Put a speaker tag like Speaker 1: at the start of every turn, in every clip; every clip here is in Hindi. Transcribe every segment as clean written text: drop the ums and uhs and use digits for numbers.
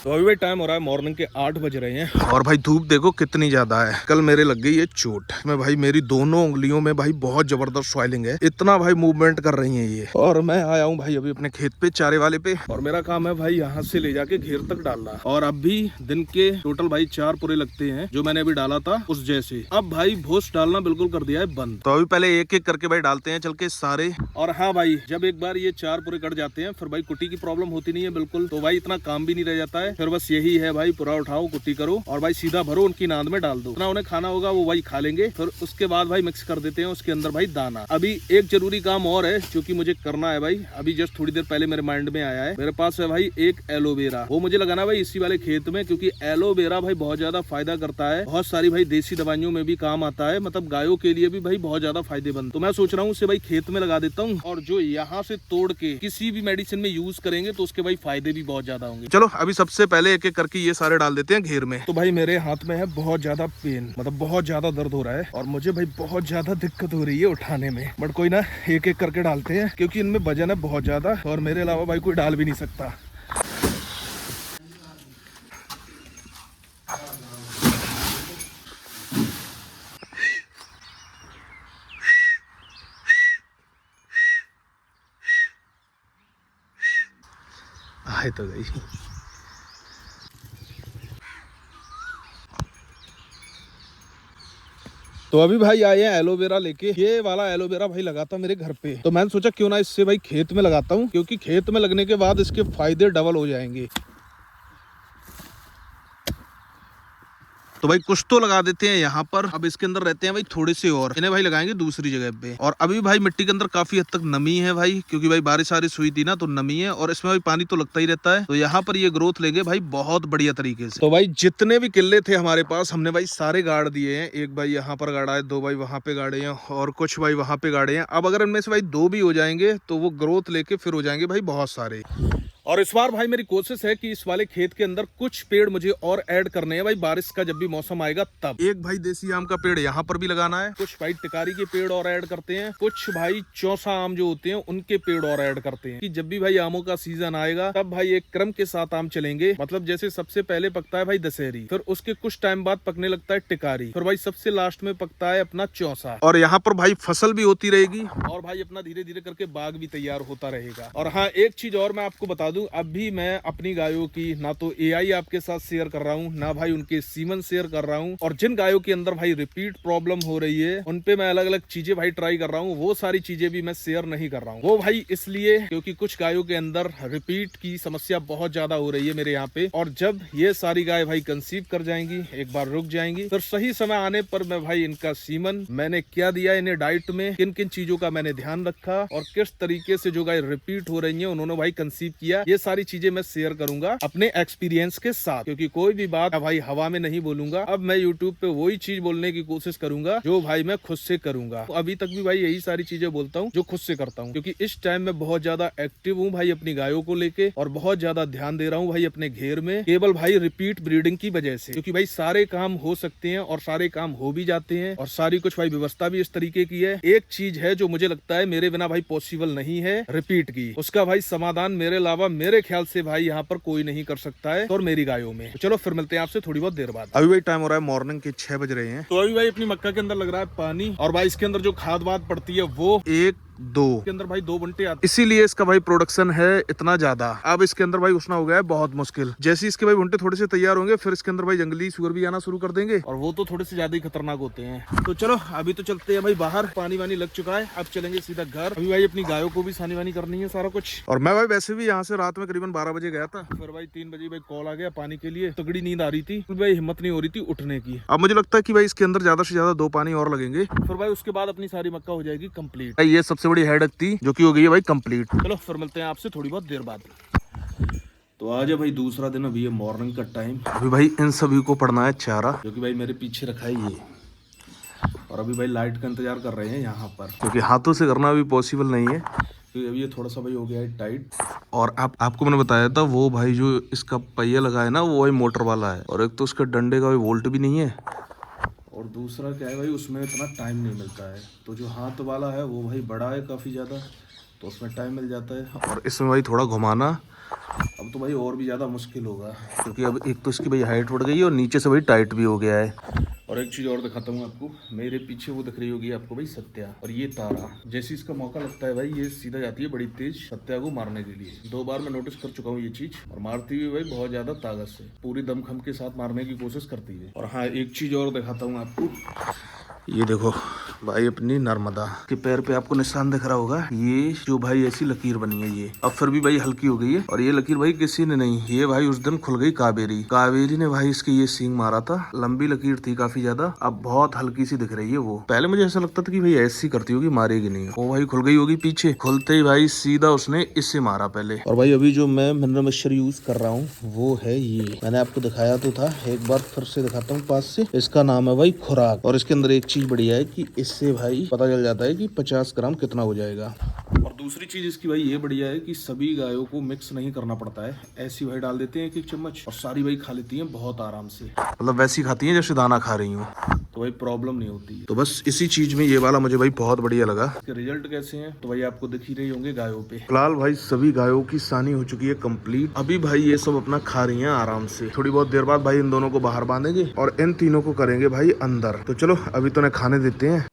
Speaker 1: तो अभी भाई टाइम हो रहा है मॉर्निंग के 8 बज रहे हैं और भाई धूप देखो कितनी ज्यादा है। कल मेरे लग गई है चोट में भाई, मेरी दोनों उंगलियों में भाई बहुत जबरदस्त स्वेलिंग है, इतना भाई मूवमेंट कर रही है ये। और मैं आया हूँ भाई अभी अपने खेत पे चारे वाले पे, और मेरा काम है भाई यहाँ से ले जाके घेर तक डालना। और अभी दिन के टोटल भाई 4 पूरे लगते हैं जो मैंने अभी डाला था उस जैसे। अब भाई भोस डालना बिल्कुल कर दिया है बंद, तो अभी पहले एक एक करके भाई डालते हैं चल के सारे। और हाँ भाई, जब एक बार ये 4 पूरे कट जाते हैं फिर भाई कुटी की प्रॉब्लम होती नहीं है बिल्कुल, तो भाई इतना काम भी नहीं रह जाता है। फिर बस यही है भाई, पूरा उठाओ कुटी करो और भाई सीधा भरो, उनकी नाद में डाल दो, इतना उन्हें खाना होगा वो भाई खा लेंगे। फिर उसके बाद भाई मिक्स कर देते हैं उसके अंदर भाई दाना। अभी एक जरूरी काम और है जो कि मुझे करना है भाई, अभी जस्ट थोड़ी देर पहले मेरे माइंड में आया है। मेरे पास है भाई एक एलोवेरा, वो मुझे लगाना भाई इसी वाले खेत में, क्योंकि एलोवेरा भाई बहुत ज्यादा फायदा करता है, बहुत सारी भाई देसी दवाइयों में भी काम आता है, मतलब गायों के लिए भी भाई बहुत ज्यादा फायदेमंद। तो मैं सोच रहा हूँ उसे भाई खेत में लगा देता हूँ, और जो यहाँ से तोड़ के किसी भी मेडिसिन में यूज करेंगे तो उसके भाई फायदे भी बहुत ज्यादा होंगे। चलो अभी सबसे पहले एक एक करके ये सारे डाल देते हैं घेर में। तो भाई मेरे हाथ में है बहुत ज्यादा पेन, मतलब बहुत ज्यादा दर्द हो रहा है और मुझे भाई बहुत ज्यादा दिक्कत हो रही है उठाने में, बट कोई ना, एक एक करके डालते हैं क्योंकि इनमें वजन है बहुत ज्यादा और मेरे अलावा भाई कोई डाल भी नहीं सकता। आए तो गई। तो अभी भाई आए हैं एलोवेरा लेके, ये वाला एलोवेरा भाई लगा था मेरे घर पे, तो मैंने सोचा क्यों ना इससे भाई खेत में लगाता हूँ, क्योंकि खेत में लगने के बाद इसके फायदे डबल हो जाएंगे। तो भाई कुछ तो लगा देते हैं यहाँ पर, अब इसके अंदर रहते हैं भाई थोड़े से और, इन्हें भाई लगाएंगे दूसरी जगह पे। और अभी भाई मिट्टी के अंदर काफी हद तक नमी है भाई, क्योंकि भाई बारिश हुई थी ना, तो नमी है और इसमें भाई पानी तो लगता ही रहता है, तो यहाँ पर ये ग्रोथ लेंगे भाई बहुत बढ़िया तरीके से। तो भाई जितने भी किले थे हमारे पास हमने भाई सारे गाड़ दिए हैं, एक भाई यहाँ पर गाड़ा है, 2 भाई वहां पे गाड़े हैं और कुछ भाई वहां पे गाड़े हैं। अब अगर इनमें से भाई 2 भी हो जाएंगे तो वो ग्रोथ लेके फिर हो जाएंगे भाई बहुत सारे। और इस बार भाई मेरी कोशिश है कि इस वाले खेत के अंदर कुछ पेड़ मुझे और ऐड करने हैं भाई, बारिश का जब भी मौसम आएगा तब। एक भाई देसी आम का पेड़ यहाँ पर भी लगाना है, कुछ भाई टिकारी के पेड़ और ऐड करते हैं, कुछ भाई चौसा आम जो होते हैं उनके पेड़ और ऐड करते हैं, कि जब भी भाई आमों का सीजन आएगा तब भाई एक क्रम के साथ आम चलेंगे। मतलब जैसे सबसे पहले पकता है भाई दशहरी, फिर उसके कुछ टाइम बाद पकने लगता है टिकारी, फिर भाई सबसे लास्ट में पकता है अपना चौसा, और यहाँ पर भाई फसल भी होती रहेगी और भाई अपना धीरे धीरे करके बाग भी तैयार होता रहेगा। और हाँ, एक चीज और मैं आपको बता दूं, अभी मैं अपनी गायों की ना तो एआई आपके साथ शेयर कर रहा हूँ, ना भाई उनके सीमन शेयर कर रहा हूँ, और जिन गायों के अंदर भाई रिपीट प्रॉब्लम हो रही है उनपे मैं अलग अलग चीजें भाई ट्राई कर रहा हूँ, वो सारी चीजें भी मैं शेयर नहीं कर रहा हूँ। वो भाई इसलिए क्योंकि कुछ गायों के अंदर रिपीट की समस्या बहुत ज्यादा हो रही है मेरे यहाँ पे, और जब ये सारी गाय भाई कंसीव कर जाएंगी, एक बार रुक जाएंगी, तो सही समय आने पर मैं भाई इनका सीमन मैंने क्या दिया, इन्हें डाइट में किन किन चीजों का मैंने ध्यान रखा, और किस तरीके से जो गाय रिपीट हो रही है उन्होंने भाई कंसीव किया, ये सारी चीजें मैं शेयर करूंगा अपने एक्सपीरियंस के साथ, क्योंकि कोई भी बात भाई हवा में नहीं बोलूंगा। अब मैं यूट्यूब पे वही चीज बोलने की कोशिश करूंगा जो भाई मैं खुद से करूंगा। तो अभी तक भी भाई यही सारी चीजें बोलता हूँ जो खुद से करता हूँ, क्योंकि इस टाइम में बहुत ज्यादा एक्टिव हूँ भाई अपनी गायों को लेके, और बहुत ज्यादा ध्यान दे रहा हूँ भाई अपने घेर में, केवल भाई रिपीट ब्रीडिंग की वजह से, क्योंकि भाई सारे काम हो सकते हैं और सारे काम हो भी जाते हैं, और सारी कुछ भाई व्यवस्था भी इस तरीके की है। एक चीज है जो मुझे लगता है मेरे बिना भाई पॉसिबल नहीं है, रिपीट की, उसका भाई समाधान मेरे अलावा मेरे ख्याल से भाई यहाँ पर कोई नहीं कर सकता है, और मेरी गायों में। तो चलो फिर मिलते हैं आपसे थोड़ी बहुत देर बाद। अभी भाई टाइम हो रहा है मॉर्निंग के 6 बज रहे हैं, तो अभी भाई अपनी मक्का के अंदर लग रहा है पानी, और भाई इसके अंदर जो खाद वाद पड़ती है वो 1 2 के अंदर भाई 2 बंटे आते, इसीलिए इसका भाई प्रोडक्शन है इतना ज्यादा। अब इसके अंदर भाई घुसना हो गया है बहुत मुश्किल। जैसे इसके भाई बंटे थोड़े से तैयार होंगे फिर इसके अंदर भाई जंगली सुअर भी आना शुरू कर देंगे, और वो तो थोड़े से ज्यादा ही खतरनाक होते हैं। तो चलो अभी तो चलते हैं भाई बाहर, पानी वानी लग चुका है, अब चलेंगे सीधा घर। अभी भाई अपनी गायों को भी सानी वानी करनी है सारा कुछ। और मैं भाई वैसे भी यहाँ से रात में करीबन 12 बजे गया था, फिर भाई 3 बजे भाई कॉल आ गया पानी के लिए, तगड़ी नींद आ रही थी, फिर भाई हिम्मत नहीं हो रही थी उठने की। अब मुझे लगता है कि भाई इसके अंदर ज्यादा से ज्यादा 2 पानी और लगेंगे, फिर भाई उसके बाद अपनी सारी मक्का हो जाएगी कंप्लीट। ये सबसे बड़ी हेडेक थी जो कि हो गई है भाई कंप्लीट। चलो फिर मिलते हैं आपसे थोड़ी बहुत देर बाद। तो आज है भाई दूसरा दिन, अभी ये मॉर्निंग का टाइम। अभी भाई इन सभी को पढ़ना है चारा, जो कि भाई मेरे पीछे रखा है ये, और अभी भाई लाइट का इंतजार कर रहे हैं यहाँ पर, क्योंकि हाथों से करना अभी पॉसिबल नहीं है, क्योंकि अभी ये थोड़ा सा भाई हो गया है टाइट। और आपको मैंने बताया था वो भाई जो इसका पहिया लगा है ना वो भाई मोटर वाला है, और एक तो उसके डंडे का वोल्ट भी नहीं है, और दूसरा क्या है भाई उसमें इतना टाइम नहीं मिलता है। तो जो हाथ वाला है वो भाई बड़ा है काफ़ी ज़्यादा, तो उसमें टाइम मिल जाता है। और इसमें भाई थोड़ा घुमाना अब तो भाई और भी ज़्यादा मुश्किल होगा, क्योंकि अब एक तो इसकी भाई हाइट बढ़ गई है और नीचे से भाई टाइट भी हो गया है। और एक चीज़ और दिखाता हूँ आपको, मेरे पीछे वो दिख रही होगी आपको भाई सत्या, और ये तारा। जैसे इसका मौका लगता है भाई ये सीधा जाती है बड़ी तेज सत्या को मारने के लिए। 2 बार मैं नोटिस कर चुका हूँ ये चीज़, और मारती हुई भाई बहुत ज़्यादा ताकत से, पूरी दमखम के साथ मारने की कोशिश करती है। और हाँ, एक चीज़ और दिखाता हूँ आपको, ये देखो भाई अपनी नर्मदा के पैर पे आपको निशान दिख रहा होगा, ये जो भाई ऐसी लकीर बनी है ये अब फिर भी भाई हल्की हो गई है। और ये लकीर भाई किसी ने नहीं, ये भाई उस दिन खुल गई कावेरी ने भाई इसके ये सींग मारा था। लंबी लकीर थी काफी ज्यादा, अब बहुत हल्की सी दिख रही है वो। पहले मुझे ऐसा लगता था कि भाई ऐसी करती होगी, मारेगी नहीं, वो भाई खुल गई होगी पीछे। खुलते ही भाई सीधा उसने इससे मारा पहले। और भाई अभी जो मैं मिनरल मिक्सचर यूज कर रहा हूँ वो है ये, मैंने आपको दिखाया तो था, एक बार फिर से दिखाता हूँ पास से। इसका नाम है भाई खुराक, और इसके अंदर एक चीज बढ़िया है कि इससे भाई पता चल जाता है कि 50 ग्राम कितना हो जाएगा। और दूसरी चीज इसकी भाई ये बढ़िया है कि सभी गायों को मिक्स नहीं करना पड़ता है, ऐसी भाई डाल देते हैं 1-1 चम्मच और सारी भाई खा लेती हैं बहुत आराम से, मतलब वैसी खाती हैं जैसे दाना खा रही हूँ, तो भाई प्रॉब्लम नहीं होती। तो बस इसी चीज में ये वाला मुझे भाई बहुत बढ़िया लगा। इसके रिजल्ट कैसे हैं तो भाई आपको दिख ही रहे होंगे गायों पे। फिलहाल भाई सभी गायों की सानी हो चुकी है कंप्लीट, अभी भाई ये सब अपना खा रही हैं आराम से। थोड़ी बहुत देर बाद भाई इन दोनों को बाहर बांधेंगे और इन तीनों को करेंगे भाई अंदर। तो चलो अभी तो इन्हें खाने देते हैं।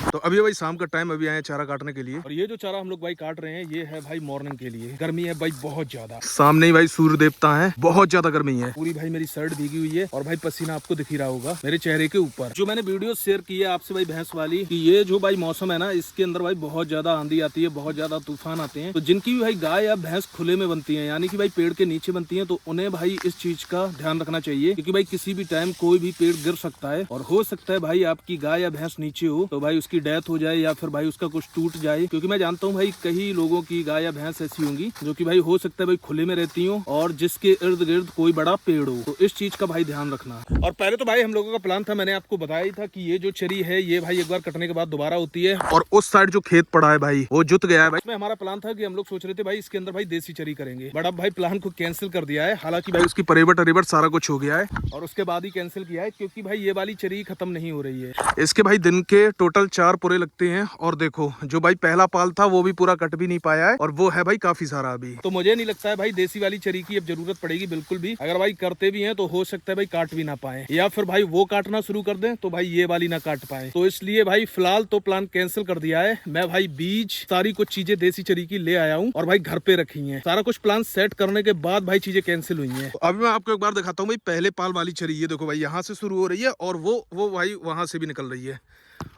Speaker 1: तो अभी भाई शाम का टाइम, अभी आए चारा काटने के लिए, और ये जो चारा हम लोग भाई काट रहे हैं ये है भाई मॉर्निंग के लिए। गर्मी है भाई बहुत ज्यादा, सामने ही भाई सूर्य देवता है, बहुत ज्यादा गर्मी है। पूरी भाई मेरी शर्ट भीगी हुई है और भाई पसीना आपको दिख ही रहा होगा मेरे चेहरे के ऊपर। जो मैंने वीडियो शेयर की है आपसे भाई भैंस वाली, कि ये जो भाई मौसम है ना, इसके अंदर भाई बहुत ज्यादा आंधी आती है, बहुत ज्यादा तूफान आते हैं। तो जिनकी भी भाई गाय या भैंस खुले में बनती है, यानी कि भाई पेड़ के नीचे बनती है, तो उन्हें भाई इस चीज का ध्यान रखना चाहिए, क्योंकि भाई किसी भी टाइम कोई भी पेड़ गिर सकता है। और हो सकता है भाई आपकी गाय या भैंस नीचे हो तो भाई उसकी डेथ हो जाए या फिर भाई उसका कुछ टूट जाए, क्योंकि मैं जानता हूँ भाई कई लोगों की गाय या भैंस ऐसी होंगी जो कि भाई हो सकता है भाई खुले में रहती हो और जिसके इर्द गिर्द कोई बड़ा पेड़ हो, तो इस चीज का भाई ध्यान रखना। और पहले तो भाई हम लोगों का प्लान था, मैंने आपको बताया ही था कि ये जो चरी है ये भाई एक बार कटने के बाद दोबारा होती है, और उस साइड जो खेत पड़ा है भाई वो जुत गया है भाई। इसमें हमारा प्लान था कि हम लोग सोच रहे थे भाई इसके अंदर भाई देसी चरी करेंगे, बट अब भाई प्लान को कैंसिल कर दिया है। हालांकि भाई उसकी परेबट अरेबट सारा कुछ हो गया है और उसके बाद ही कैंसिल किया है, क्योंकि भाई ये वाली चरी खत्म नहीं हो रही है। इसके भाई दिन के टोटल 4 पूरे लगते हैं, और देखो जो भाई पहला पाल था वो भी पूरा कट भी नहीं पाया है, और वो है भाई काफी सारा अभी। तो मुझे नहीं लगता है भाई देसी वाली चरी की अब जरूरत पड़ेगी बिल्कुल भी। अगर भाई करते भी हैं तो हो सकता है भाई काट भी ना पाए, या फिर भाई वो काटना शुरू कर दें तो भाई ये वाली ना काट पाए। तो इसलिए भाई फिलहाल तो प्लान कैंसिल कर दिया है। मैं भाई बीज सारी कुछ चीजें देसी चरी की ले आया हूँ और भाई घर पे रखी है। सारा कुछ प्लान सेट करने के बाद भाई चीजें कैंसिल हुई है। तो अभी मैं आपको एक बार दिखाता हूँ भाई पहले पाल वाली चरी। ये देखो भाई यहाँ से शुरू हो रही है और वो भाई वहां से भी निकल रही है,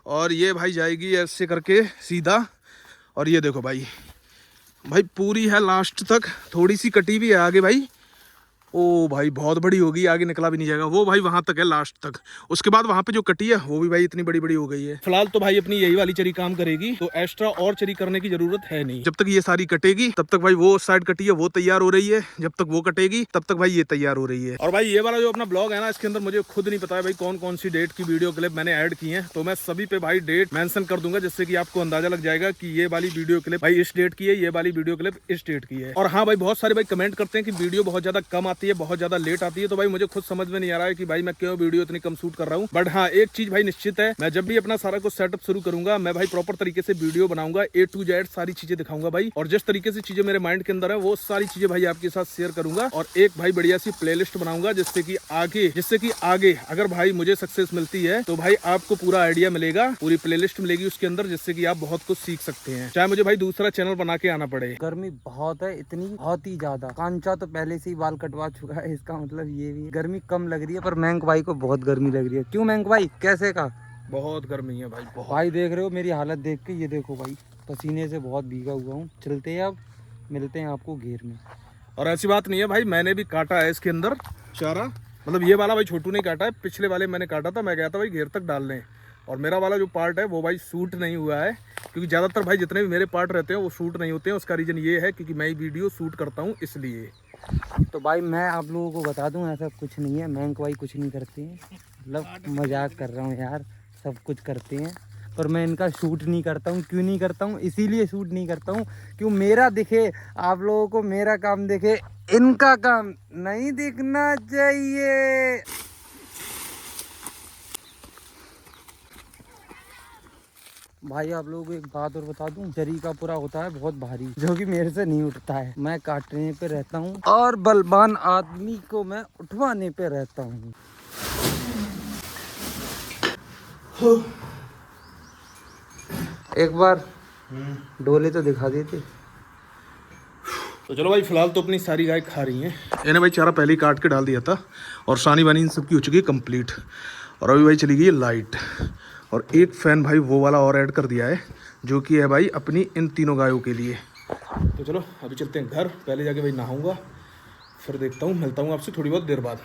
Speaker 1: और ये भाई जाएगी ऐसे करके सीधा। और ये देखो भाई पूरी है लास्ट तक, थोड़ी सी कटी भी है आगे भाई। ओ भाई बहुत बड़ी होगी, आगे निकला भी नहीं जाएगा। वो भाई वहां तक है लास्ट तक, उसके बाद वहां पे जो कटी है वो भी भाई इतनी बड़ी बड़ी हो गई है। फिलहाल तो भाई अपनी यही वाली चरी काम करेगी, तो एक्स्ट्रा और चरी करने की जरूरत है नहीं। जब तक ये सारी कटेगी तब तक भाई वो साइड कटी है वो तैयार हो रही है, जब तक वो कटेगी तब तक भाई ये तैयार हो रही है। और भाई ये वाला जो अपना ब्लॉग है ना, इसके अंदर मुझे खुद नहीं पता है भाई कौन कौन सी डेट की वीडियो क्लिप मैंने ऐड की है, तो मैं सभी पे भाई डेट मेंशन कर दूंगा, जिससे कि आपको अंदाजा लग जाएगा कि ये वाली वीडियो क्लिप भाई इस डेट की है, ये वाली वीडियो क्लिप इस डेट की है। और हाँ भाई बहुत सारे भाई कमेंट करते हैं कि वीडियो बहुत ज्यादा कम आती है, बहुत ज्यादा लेट आती है, तो भाई मुझे खुद समझ में नहीं आ रहा है कि भाई मैं क्यों वीडियो इतनी कम शूट कर रहा हूँ। बट हाँ एक चीज भाई निश्चित है, मैं जब भी अपना सारा कुछ सेटअप शुरू करूंगा मैं भाई प्रॉपर तरीके से वीडियो बनाऊंगा, A to Z सारी चीजें दिखाऊंगा भाई, और जिस तरीके से चीजें मेरे माइंड के अंदर है वो सारी चीजें भाई आपके साथ शेयर करूंगा, और एक भाई बढ़िया सी प्लेलिस्ट बनाऊंगा, जिससे कि आगे अगर भाई मुझे सक्सेस मिलती है तो भाई आपको पूरा आइडिया मिलेगा, पूरी प्लेलिस्ट मिलेगी उसके अंदर, जिससे कि आप बहुत कुछ सीख सकते हैं, चाहे मुझे भाई दूसरा चैनल बना के आना पड़े।
Speaker 2: गर्मी बहुत है, इतनी बहुत ही ज्यादा। कांचा तो पहले से ही बाल कटवा चुका है, इसका मतलब ये भी गर्मी कम लग रही है, पर मैंक भाई को बहुत गर्मी लग रही है। क्यों मैंक भाई, कैसे का?
Speaker 1: बहुत गर्मी है भाई बहुत।
Speaker 2: भाई देख रहे हो मेरी हालत देख के, ये देखो भाई पसीने से बहुत भीगा हुआ हूँ। चलते हैं अब, मिलते हैं आपको घेर में।
Speaker 1: और ऐसी बात नहीं है भाई, मैंने भी काटा है इसके अंदर चारा, मतलब ये वाला भाई छोटू ने काटा है, पिछले वाले मैंने काटा था, मैं गया था भाई घेर तक डालने, और मेरा वाला जो पार्ट है वो भाई शूट नहीं हुआ है, क्योंकि ज़्यादातर भाई जितने भी मेरे पार्ट रहते हैं वो शूट नहीं होते हैं। उसका रीज़न ये है क्योंकि मैं वीडियो शूट करता हूँ इसलिए।
Speaker 2: तो भाई मैं आप लोगों को बता दूं ऐसा कुछ नहीं है, मैंक भाई कुछ नहीं करते हैं, मतलब मजाक कर रहा हूँ यार, सब कुछ करते हैं, पर मैं इनका शूट नहीं करता हूँ। क्यों नहीं करता हूँ? इसीलिए शूट नहीं करता हूँ क्यों मेरा दिखे, आप लोगों को मेरा काम दिखे, इनका काम नहीं दिखना चाहिए। भाई आप लोगों को एक बात और बता दूं, शरीर का पूरा होता है बहुत भारी, जो कि मेरे से नहीं उठता है। मैं काटने पे रहता हूँ और बलवान आदमी को मैं उठवाने पे रहता हूँ। एक बार डोले तो दिखा देते।
Speaker 1: तो चलो भाई, फिलहाल तो अपनी सारी गाय खा रही हैं। इन्हें भाई चारा पहले ही काट के डाल दिया था और सानी वानी इन सबकी हो चुकी है कंप्लीट। और अभी भाई चली गई है लाइट, और एक फ़ैन भाई वो वाला और ऐड कर दिया है, जो कि है भाई अपनी इन तीनों गायों के लिए। तो चलो अभी चलते हैं घर, पहले जाके भाई नहाऊंगा, फिर देखता हूँ, मिलता हूँ आपसे थोड़ी बहुत देर बाद।